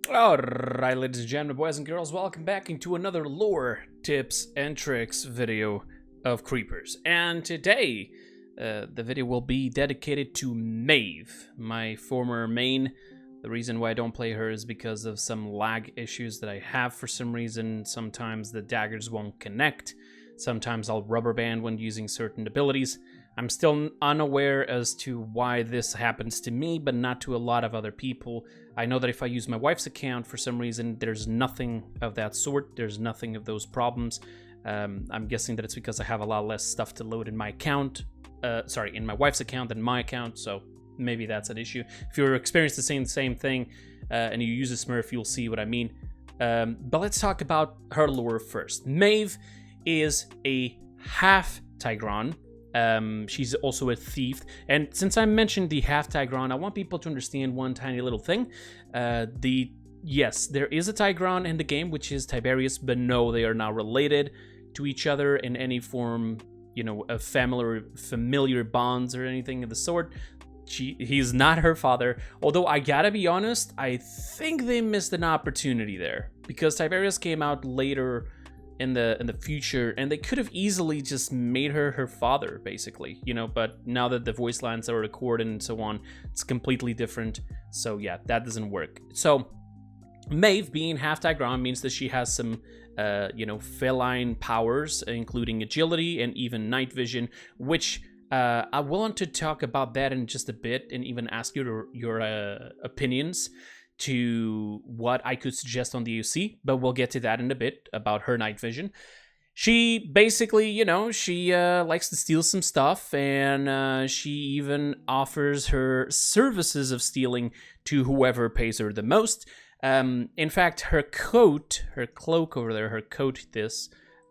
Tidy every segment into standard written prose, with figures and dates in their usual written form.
Alright, ladies and gentlemen, boys and girls, welcome back into another lore tips and tricks video of Kreepers. And today, the video will be dedicated to Maeve, my former main. The reason why I don't play her is because of some lag issues that I have for some reason. Sometimes the daggers won't connect. Sometimes I'll rubber band when using certain abilities. I'm still unaware as to why this happens to me, but not to a lot of other people. I know that if I use my wife's account for some reason, there's nothing of that sort. There's nothing of those problems. I'm guessing that it's because I have a lot less stuff to load in my account. In my wife's account than my account, so maybe that's an issue. If you're experiencing the same thing and you use a Smurf, you'll see what I mean. But let's talk about her lore first. Maeve is a half Tigron. She's also a thief, and since I mentioned the half Tigron, I want people to understand one tiny little thing. Yes, there is a Tigron in the game, which is Tiberius, but no, they are not related to each other in any form, you know, of familiar bonds or anything of the sort. He's not her father, although I gotta be honest, I think they missed an opportunity there, because Tiberius came out later in the future, and they could have easily just made her father, basically, you know, but now that the voice lines are recorded and so on, it's completely different. So yeah, that doesn't work. So Maeve being half Tigron means that she has some feline powers, including agility and even night vision, which I want to talk about that in just a bit, and even ask your opinions to what I could suggest on the UC, but we'll get to that in a bit about her night vision. She basically, she likes to steal some stuff, and she even offers her services of stealing to whoever pays her the most. In fact, her cloak over there,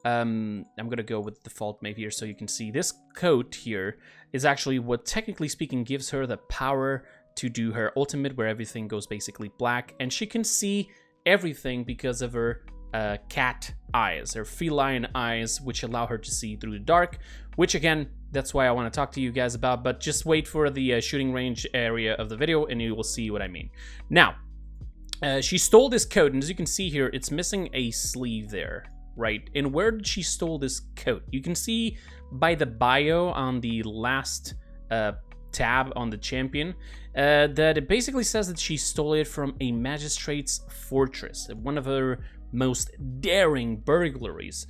I'm gonna go with default Maeve here so you can see this coat here is actually what, technically speaking, gives her the power to do her ultimate, where everything goes basically black, and she can see everything because of her cat eyes, her feline eyes, which allow her to see through the dark, which again, that's why I want to talk to you guys about, but just wait for the shooting range area of the video and you will see what I mean. Now, she stole this coat, and as you can see here, it's missing a sleeve there, right? And where did she stole this coat? You can see by the bio on the last tab on the champion that it basically says that she stole it from a magistrate's fortress, one of her most daring burglaries,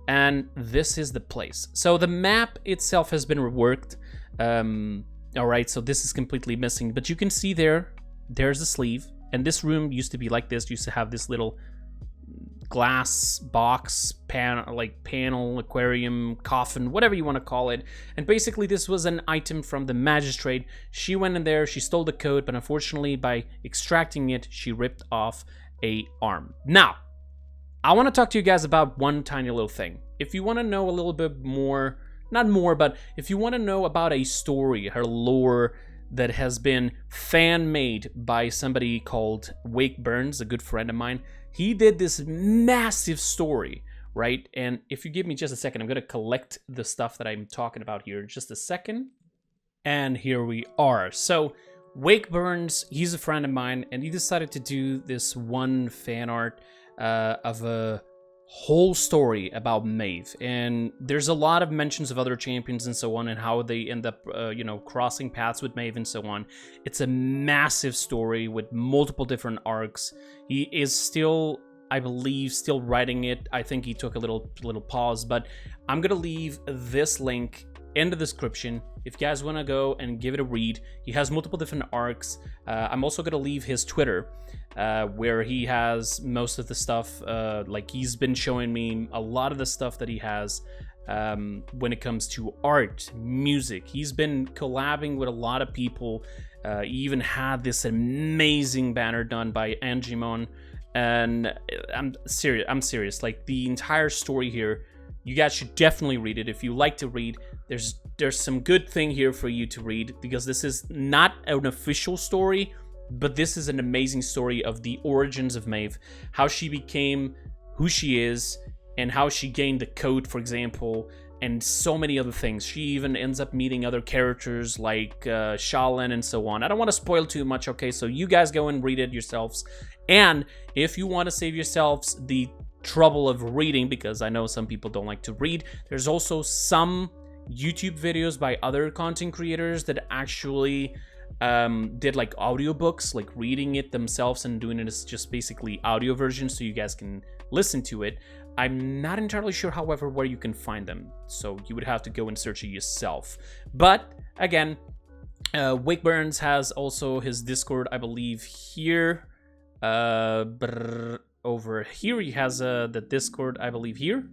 and this is the place. So the map itself has been reworked. All right, so this is completely missing, but you can see there's the sleeve, and this room used to be like this, used to have this little glass box, panel, aquarium, coffin, whatever you want to call it. And basically this was an item from the magistrate. She went in there, she stole the coat, but unfortunately by extracting it, she ripped off a arm. Now, I want to talk to you guys about one tiny little thing. If you want to know a little bit more, not more, but if you want to know about a story, her lore, that has been fan-made by somebody called Wake Burns, a good friend of mine. He did this massive story, right? And if you give me just a second, I'm going to collect the stuff that I'm talking about here in just a second. And here we are. So Wake Burns, he's a friend of mine, and he decided to do this one fan art of a whole story about Maeve, and there's a lot of mentions of other champions and so on, and how they end up crossing paths with Maeve and so on. It's a massive story with multiple different arcs. He is still, I believe, still writing it. I think he took a little pause, but I'm gonna leave this link in the description if you guys want to go and give it a read. He has multiple different arcs. I'm also going to leave his Twitter, where he has most of the stuff. Like, he's been showing me a lot of the stuff that he has when it comes to art, music. He's been collabing with a lot of people. He even had this amazing banner done by Angimon, and I'm serious. Like, the entire story here, you guys should definitely read it. If you like to read, there's some good thing here for you to read, because this is not an official story, but this is an amazing story of the origins of Maeve, how she became who she is, and how she gained the coat, for example, and so many other things. She even ends up meeting other characters like Shaolin and so on. I don't want to spoil too much, okay? So you guys go and read it yourselves. And if you want to save yourselves the trouble of reading, because I know some people don't like to read, there's also some YouTube videos by other content creators that actually did like audiobooks, like reading it themselves and doing it as just basically audio version so you guys can listen to it. I'm not entirely sure, however, where you can find them, so you would have to go and search it yourself. But again, Wake Burns has also his Discord, I believe, here. Over here he has the Discord, I believe, here.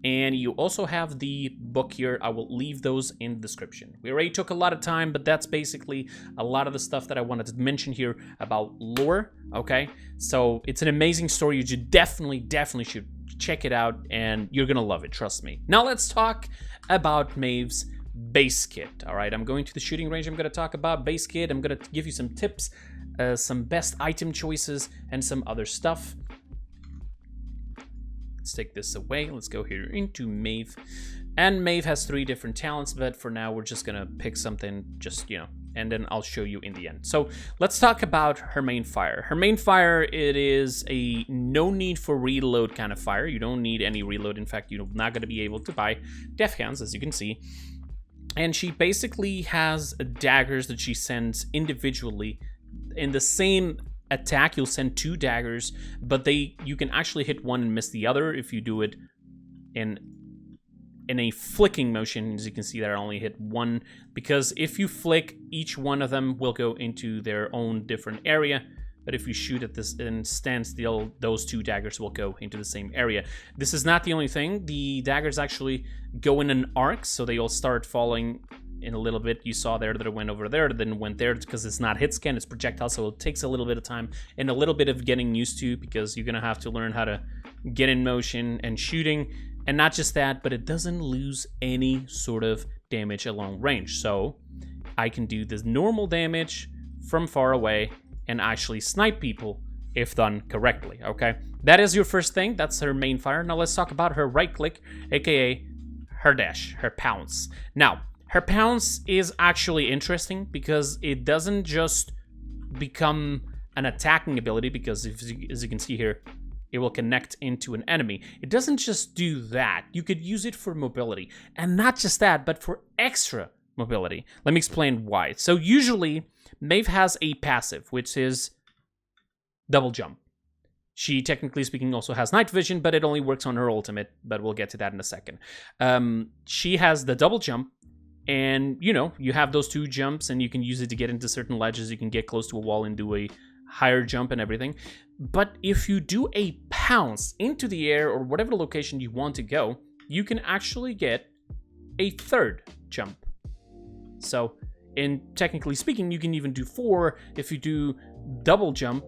And you also have the book here. I will leave those in the description. We already took a lot of time, but that's basically a lot of the stuff that I wanted to mention here about lore, okay? So it's an amazing story. You should definitely should check it out, and you're gonna love it, trust me. Now let's talk about Maeve's base kit, all right? I'm going to the shooting range. I'm gonna talk about base kit. I'm gonna give you some tips, some best item choices, and some other stuff. Let's take this away. Let's go here into Maeve. And Maeve has 3 different talents, but for now we're just gonna pick something, just, you know, and then I'll show you in the end. So let's talk about her main fire. Her main fire, it is a no need for reload kind of fire. You don't need any reload. In fact, you're not gonna be able to buy death hands, as you can see. And she basically has daggers that she sends individually in the same attack. You'll send 2 daggers, but you can actually hit one and miss the other if you do it in a flicking motion. As you can see there, I only hit one, because if you flick, each one of them will go into their own different area. But if you shoot at this and stand still, those 2 daggers will go into the same area. This is not the only thing. The daggers actually go in an arc, so they all start falling in a little bit. You saw there that it went over there, then went there, because it's not hit scan, it's projectile, so it takes a little bit of time and a little bit of getting used to, because you're gonna have to learn how to get in motion and shooting. And not just that, but it doesn't lose any sort of damage along range. So I can do this normal damage from far away and actually snipe people if done correctly, okay? That is your first thing. That's her main fire. Now let's talk about her right click, aka her dash, her pounce. Now, her pounce is actually interesting because it doesn't just become an attacking ability, because as you can see here, it will connect into an enemy. It doesn't just do that. You could use it for mobility. And not just that, but for extra mobility. Let me explain why. So usually, Maeve has a passive, which is double jump. She, technically speaking, also has night vision, but it only works on her ultimate, but we'll get to that in a second. She has the double jump, and, you know, you have those 2 jumps, and you can use it to get into certain ledges. You can get close to a wall and do a higher jump and everything. But if you do a pounce into the air or whatever location you want to go, you can actually get a 3rd jump. So, technically speaking, you can even do 4 if you do double jump,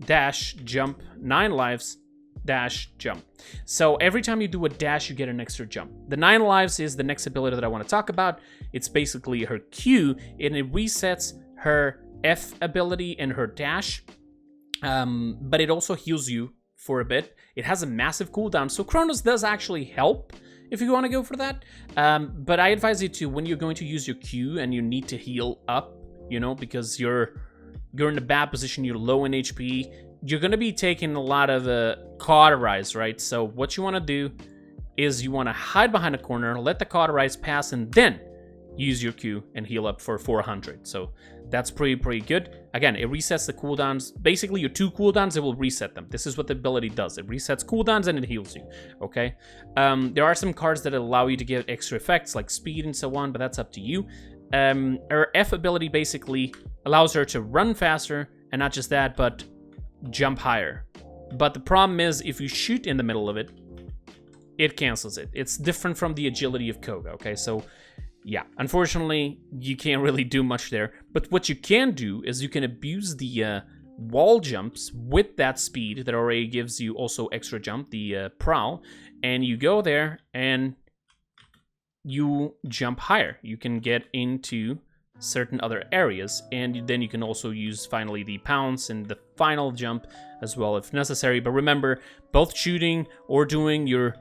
dash, jump, 9 lives, dash, jump. So every time you do a dash, you get an extra jump. The 9 lives is the next ability that I want to talk about. It's basically her Q, and it resets her F ability and her dash, but it also heals you for a bit. It has a massive cooldown, so Chronos does actually help if you want to go for that. But I advise you to, when you're going to use your Q and you need to heal up, you know, because you're in a bad position, you're low in HP, you're going to be taking a lot of cauterize, right? So what you want to do is you want to hide behind a corner, let the cauterize pass, and then use your Q and heal up for 400. So that's pretty good. Again, it resets the cooldowns. Basically, your 2 cooldowns, it will reset them. This is what the ability does. It resets cooldowns and it heals you, okay? There are some cards that allow you to get extra effects like speed and so on, but that's up to you. Her F ability basically allows her to run faster, and not just that, but jump higher. But the problem is, if you shoot in the middle of it, it cancels it. It's different from the agility of Koga, okay? So yeah, unfortunately, you can't really do much there. But what you can do is you can abuse the wall jumps with that speed that already gives you also extra jump, the prowl, and you go there and you jump higher. You can get into certain other areas, and then you can also use finally the pounce and the final jump as well if necessary. But remember, both shooting or doing your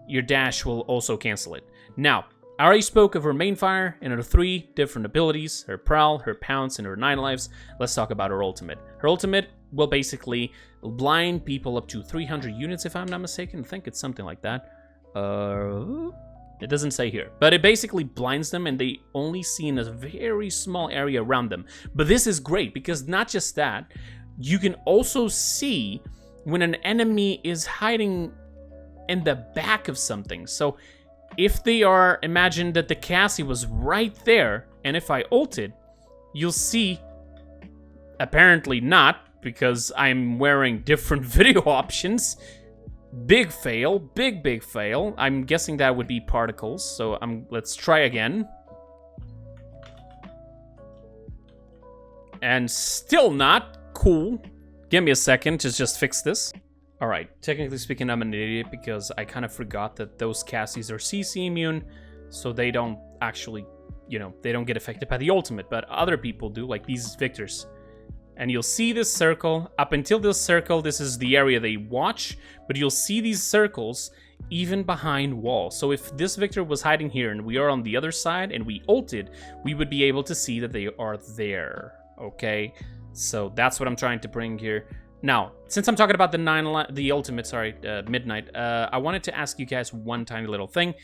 your dash will also cancel it. Now, I already spoke of her main fire and her 3 different abilities, her Prowl, her Pounce, and her 9 lives. Let's talk about her ultimate. Her ultimate will basically blind people up to 300 units, if I'm not mistaken. I think it's something like that. It doesn't say here. But it basically blinds them, and they only see in a very small area around them. But this is great, because not just that, you can also see when an enemy is hiding in the back of something. So if they are, imagine that the Cassie was right there, and if I ulted, you'll see, apparently not, because I'm wearing different video options. Big fail, big fail. I'm guessing that would be particles, so let's try again. And still not. Cool. Give me a second to just fix this. Alright, technically speaking, I'm an idiot because I kind of forgot that those Cassies are CC immune, so they don't actually, you know, they don't get affected by the ultimate, but other people do, like these Victors. And you'll see this circle. Up until this circle, this is the area they watch, but you'll see these circles even behind walls. So if this Victor was hiding here and we are on the other side and we ulted, we would be able to see that they are there, okay? So that's what I'm trying to bring here. Now, since I'm talking about the ultimate, Midnight, I wanted to ask you guys one tiny little thing.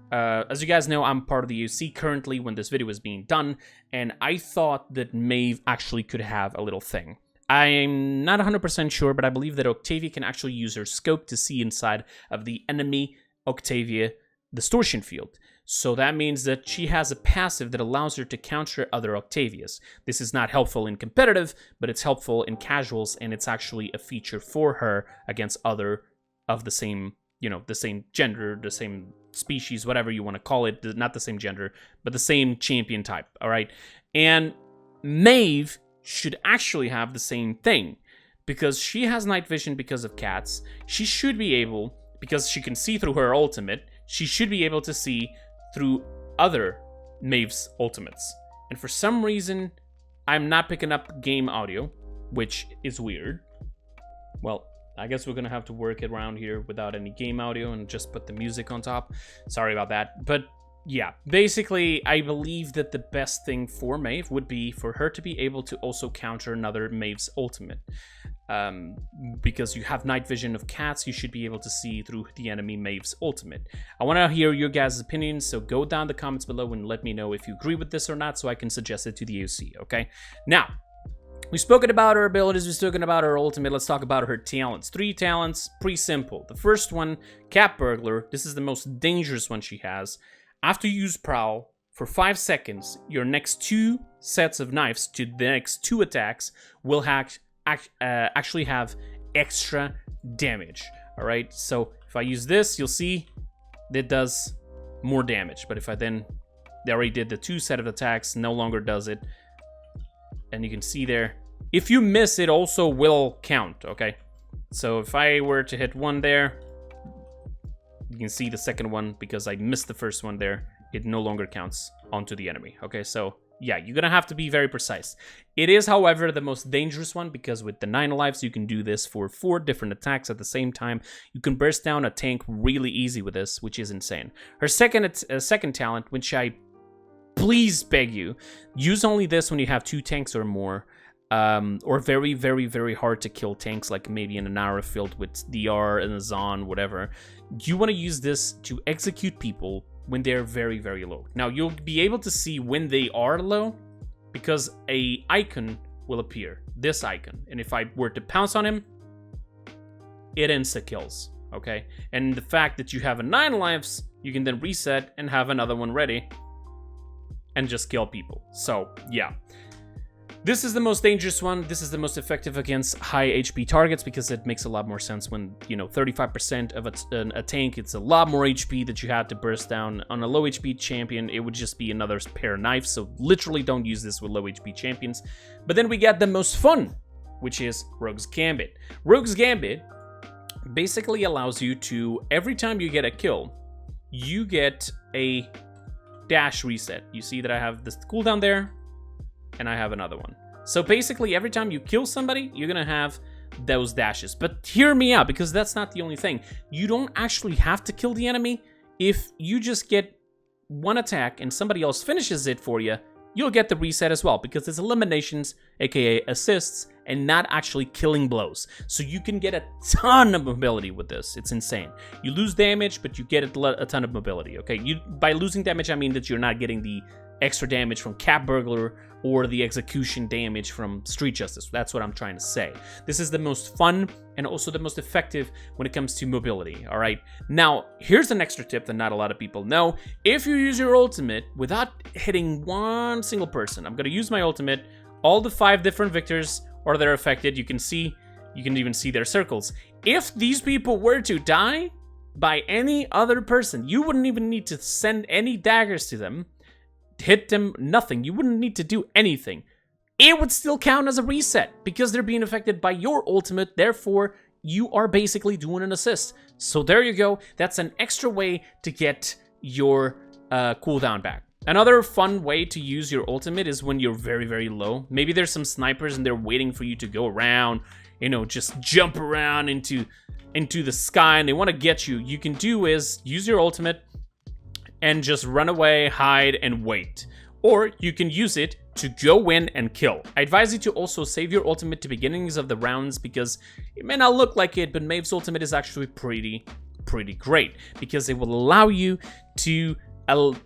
As you guys know, I'm part of the UC currently when this video is being done, and I thought that Maeve actually could have a little thing. I'm not 100% sure, but I believe that Octavia can actually use her scope to see inside of the enemy Octavia distortion field. So that means that she has a passive that allows her to counter other Octavias. This is not helpful in competitive, but it's helpful in casuals, and it's actually a feature for her against other of the same, you know, the same gender, the same species, whatever you want to call it. Not the same gender, but the same champion type, all right? And Maeve should actually have the same thing, because she has night vision because of cats. She should be able, because she can see through her ultimate, she should be able to see through other Maeve's ultimates. And for some reason, I'm not picking up game audio, which is weird. Well, I guess we're gonna have to work it around here without any game audio and just put the music on top. Sorry about that. But yeah, basically, I believe that the best thing for Maeve would be for her to be able to also counter another Maeve's ultimate. Because you have night vision of cats, you should be able to see through the enemy Maeve's ultimate. I want to hear your guys' opinions, so go down the comments below and let me know if you agree with this or not, so I can suggest it to the OC, okay? Now, we've spoken about her abilities, we've spoken about her ultimate, let's talk about her talents. 3 talents, pretty simple. The first one, Cat Burglar. This is the most dangerous one she has. After you use Prowl, for 5 seconds, your next 2 sets of knives to the next 2 attacks will actually have extra damage. All right, so if I use this, you'll see it does more damage. But if I then, they already did the 2 set of attacks, no longer does it. And you can see there, if you miss, it also will count, okay? So if I were to hit 1 there, you can see the second one, because I missed the first one there, it no longer counts onto the enemy, okay? So yeah, you're gonna have to be very precise. It is, however, the most dangerous one, because with the 9 lives, you can do this for 4 different attacks at the same time. You can burst down a tank really easy with this, which is insane. Her second talent, which I please beg you, use only this when you have 2 tanks or more, or very, very, very hard to kill tanks, like maybe in an Nara field with DR and a Zon, whatever. You want to use this to execute people when they're very, very low. Now, you'll be able to see when they are low, because a icon will appear, this icon. And if I were to pounce on him, it insta-kills, okay? And the fact that you have a 9 lives, you can then reset and have another one ready and just kill people. So, yeah. This is the most dangerous one. This is the most effective against high HP targets, because it makes a lot more sense when, you know, 35% of a tank, it's a lot more HP that you have to burst down. On a low HP champion, it would just be another pair of knives, so literally don't use this with low HP champions. But then we get the most fun, which is Rogue's Gambit. Rogue's Gambit basically allows you to, every time you get a kill, you get a dash reset. You see that I have this cooldown there, and I have another one. So basically, every time you kill somebody, you're gonna have those dashes. But hear me out, because that's not the only thing. You don't actually have to kill the enemy. If you just get one attack and somebody else finishes it for you, you'll get the reset as well, because it's eliminations, aka assists, and not actually killing blows. So you can get a ton of mobility with this. It's insane. You lose damage, but you get a ton of mobility, okay? By losing damage, I mean that you're not getting the extra damage from Cat Burglar or the execution damage from Street Justice. That's what I'm trying to say. This is the most fun and also the most effective when it comes to mobility, all right? Now, here's an extra tip that not a lot of people know. If you use your ultimate without hitting one single person, I'm gonna use my ultimate, all the 5 different victors or they're affected, you can even see their circles. If these people were to die by any other person, you wouldn't even need to send any daggers to them, hit them, nothing. You wouldn't need to do anything. It would still count as a reset because they're being affected by your ultimate. Therefore, you are basically doing an assist. So there you go. That's an extra way to get your cooldown back. Another fun way to use your ultimate is when you're very, very low. Maybe there's some snipers and they're waiting for you to go around, you know, just jump around into the sky and they want to get you. You can do is use your ultimate and just run away, hide, and wait. Or you can use it to go in and kill. I advise you to also save your ultimate to beginnings of the rounds because it may not look like it, but Maeve's ultimate is actually pretty great because it will allow you to,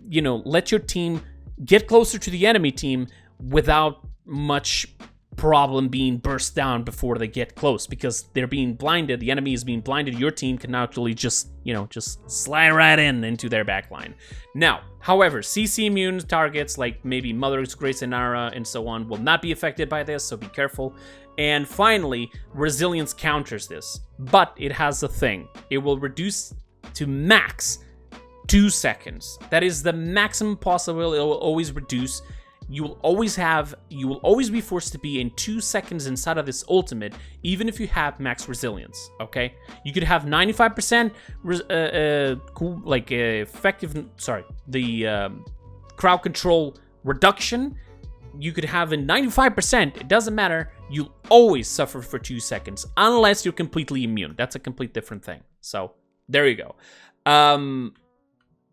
you know, let your team get closer to the enemy team without much problem being burst down before they get close because they're being blinded. The enemy is being blinded. Your team can actually just, you know, just slide right into their backline. Now, however, CC immune targets like maybe Mother's Grace and Nara and so on will not be affected by this, so be careful. And finally, resilience counters this, but it has a thing. It will reduce to max 2 seconds. That is the maximum possible. It will always reduce. You will always be forced to be in 2 seconds inside of this ultimate, even if you have max resilience, okay? You could have 95% crowd control reduction. You could have a 95%, it doesn't matter. You'll always suffer for 2 seconds, unless you're completely immune. That's a complete different thing. So, there you go.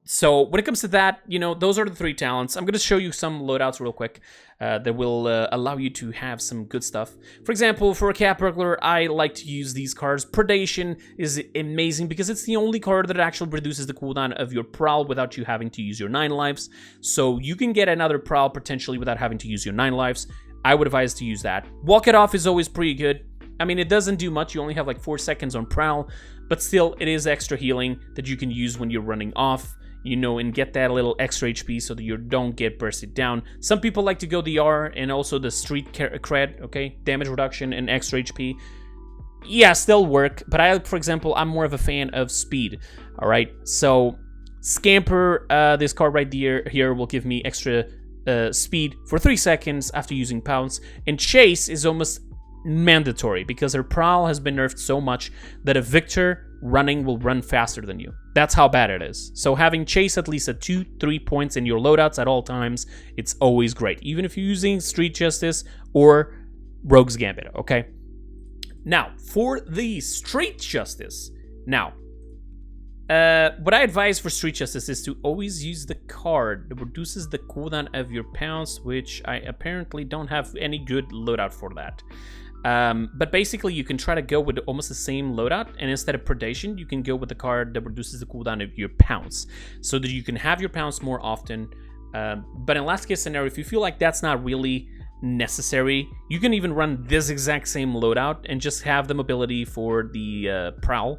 So when it comes to that, you know, those are the 3 talents. I'm going to show you some loadouts real quick that will allow you to have some good stuff. For example, for a Cat Burglar, I like to use these cards. Predation is amazing because it's the only card that actually reduces the cooldown of your Prowl without you having to use your 9 lives. So you can get another Prowl potentially without having to use your 9 lives. I would advise to use that. Walk It Off is always pretty good. I mean, it doesn't do much. You only have like 4 seconds on Prowl, but still, it is extra healing that you can use when you're running off. You know, and get that little extra HP so that you don't get bursted down. Some people like to go the R and also the street cred, okay? Damage reduction and extra HP. Yeah, still work, but for example, I'm more of a fan of speed, all right? So, Scamper, this card right here will give me extra speed for 3 seconds after using Pounce. And Chase is almost mandatory because her Prowl has been nerfed so much that a Victor running will run faster than you. That's how bad it is. So having Chase at least at 2-3 points in your loadouts at all times, it's always great. Even if you're using Street Justice or Rogue's Gambit, okay? Now, for the Street Justice, what I advise for Street Justice is to always use the card that reduces the cooldown of your Pounce, which I apparently don't have any good loadout for that. But basically, you can try to go with almost the same loadout, and instead of Predation, you can go with the card that reduces the cooldown of your Pounce, so that you can have your Pounce more often. But in last case scenario, if you feel like that's not really necessary, you can even run this exact same loadout and just have the mobility for the Prowl,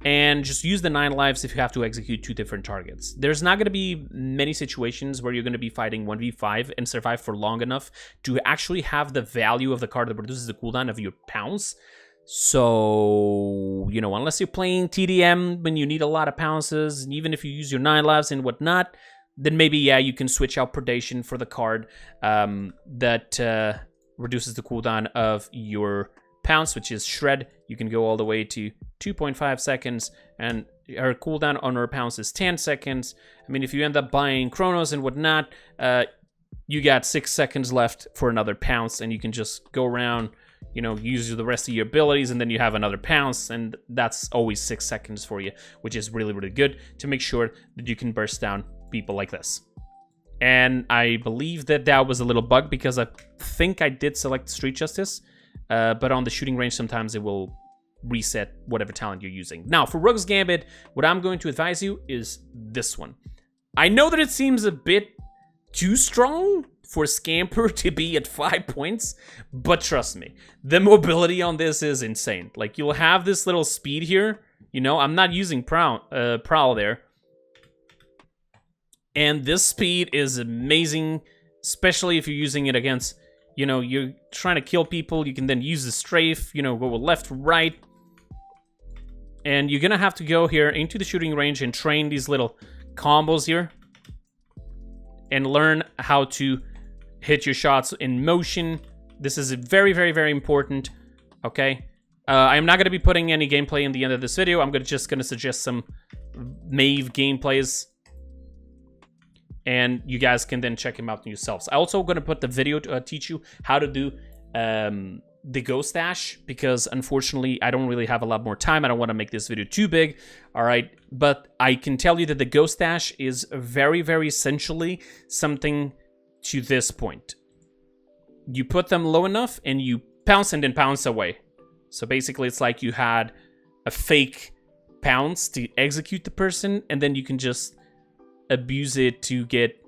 and just use the 9 lives if you have to execute 2 different targets. There's not going to be many situations where you're going to be fighting 1v5 and survive for long enough to actually have the value of the card that reduces the cooldown of your Pounce. So, you know, unless you're playing TDM when you need a lot of Pounces, and even if you use your 9 lives and whatnot, then maybe, yeah, you can switch out Predation for the card that reduces the cooldown of your Pounce, which is Shred. You can go all the way to 2.5 seconds, and our cooldown on our Pounce is 10 seconds. I mean, if you end up buying Chronos and whatnot, you got 6 seconds left for another Pounce, and you can just go around, you know, use the rest of your abilities, and then you have another pounce, and that's always 6 seconds for you, which is really, really good to make sure that you can burst down people like this. And I believe that that was a little bug because I think I did select Street Justice, but on the shooting range sometimes it will reset whatever talent you're using. Now, for Rogue's Gambit, what I'm going to advise you is this one. I know that it seems a bit too strong for Scamper to be at 5 points, but trust me, the mobility on this is insane. Like, you'll have this little speed here, you know, I'm not using Prowl there, and this speed is amazing, especially if you're using it against, you know, you're trying to kill people, you can then use the strafe, you know, go left, right, and you're gonna have to go here into the shooting range and train these little combos here, and learn how to hit your shots in motion. This is very, very, very important, okay? I'm not going to be putting any gameplay in the end of this video. I'm just going to suggest some Maeve gameplays, and you guys can then check him out yourselves. I'm also going to put the video to teach you how to do the Ghost Dash, because unfortunately I don't really have a lot more time. I don't want to make this video too big, all right? But I can tell you that the Ghost Dash is very, very essentially something to this point. You put them low enough and you pounce and then pounce away. So basically it's like you had a fake pounce to execute the person, and then you can just abuse it to get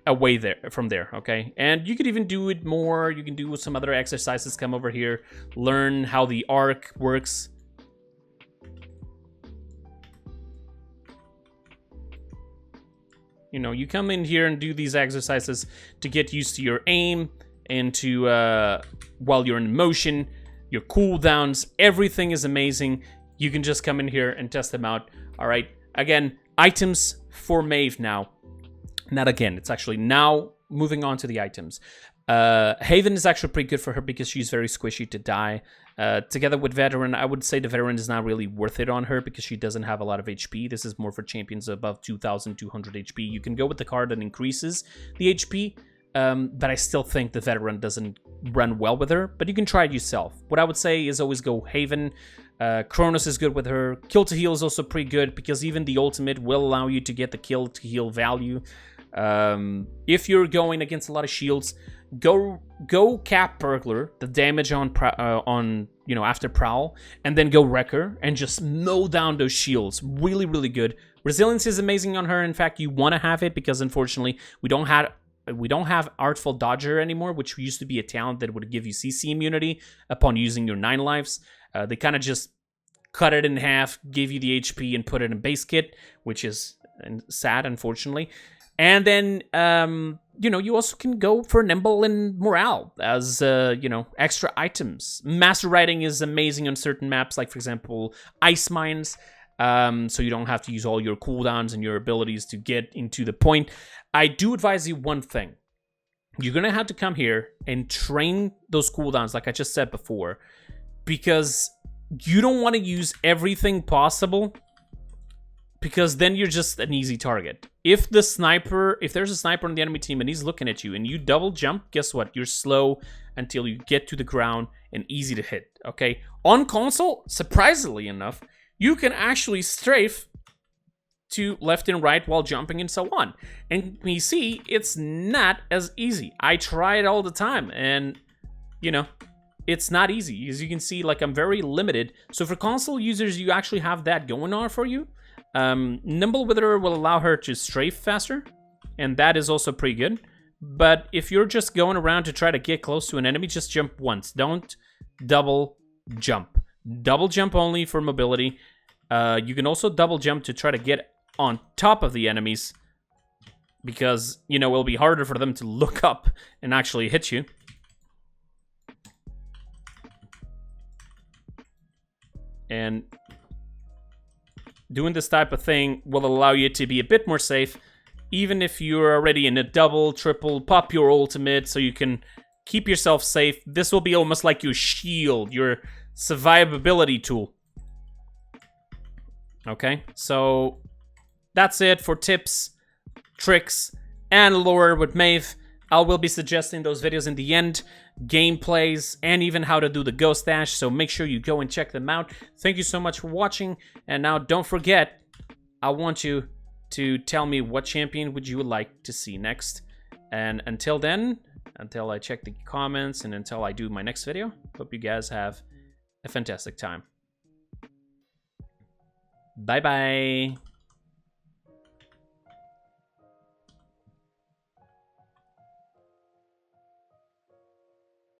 away from there, okay? And you could even do it more. You can do some other exercises. Come over here, learn how the arc works. You know, you come in here and do these exercises to get used to your aim and to, while you're in motion, your cooldowns, everything is amazing. You can just come in here and test them out, all right? Again, items for Maeve now. Not again, it's actually now moving on to the items. Haven is actually pretty good for her because she's very squishy to die. Together with Veteran, I would say the Veteran is not really worth it on her because she doesn't have a lot of HP. This is more for champions above 2,200 HP. You can go with the card that increases the HP, but I still think the Veteran doesn't run well with her, but you can try it yourself. What I would say is always go Haven. Kronos is good with her. Kill to heal is also pretty good because even the ultimate will allow you to get the kill to heal value. If you're going against a lot of shields, go Cap Burglar, the damage on you know, after Prowl, and then go Wrecker and just mow down those shields. Really, really good. Resilience is amazing on her. In fact, you want to have it because unfortunately we don't have Artful Dodger anymore, which used to be a talent that would give you CC immunity upon using your 9 lives. They kind of just cut it in half, gave you the HP, and put it in base kit, which is sad, unfortunately. And then, you know, you also can go for Nimble and Morale as, you know, extra items. Master Writing is amazing on certain maps, like, for example, Ice Mines. So you don't have to use all your cooldowns and your abilities to get into the point. I do advise you one thing. You're going to have to come here and train those cooldowns, like I just said before, because you don't want to use everything possible, because then you're just an easy target. If there's a sniper on the enemy team and he's looking at you and you double jump, guess what? You're slow until you get to the ground and easy to hit, okay? On console, surprisingly enough, you can actually strafe to left and right while jumping and so on. And PC, it's not as easy. I try it all the time and, you know, it's not easy. As you can see, like, I'm very limited. So for console users, you actually have that going on for you. Nimble Wither will allow her to strafe faster, and that is also pretty good. But if you're just going around to try to get close to an enemy, just jump once. Don't double jump. Double jump only for mobility. You can also double jump to try to get on top of the enemies, because, you know, it'll be harder for them to look up and actually hit you. And doing this type of thing will allow you to be a bit more safe, even if you're already in a double, triple, pop your ultimate so you can keep yourself safe. This will be almost like your shield, your survivability tool. Okay, so that's it for tips, tricks, and lore with Maeve. I will be suggesting those videos in the end, gameplays, and even how to do the ghost dash, so make sure you go and check them out. Thank you so much for watching, and now don't forget, I want you to tell me what champion would you like to see next. And until then, until I check the comments and until I do my next video, hope you guys have a fantastic time. Bye-bye.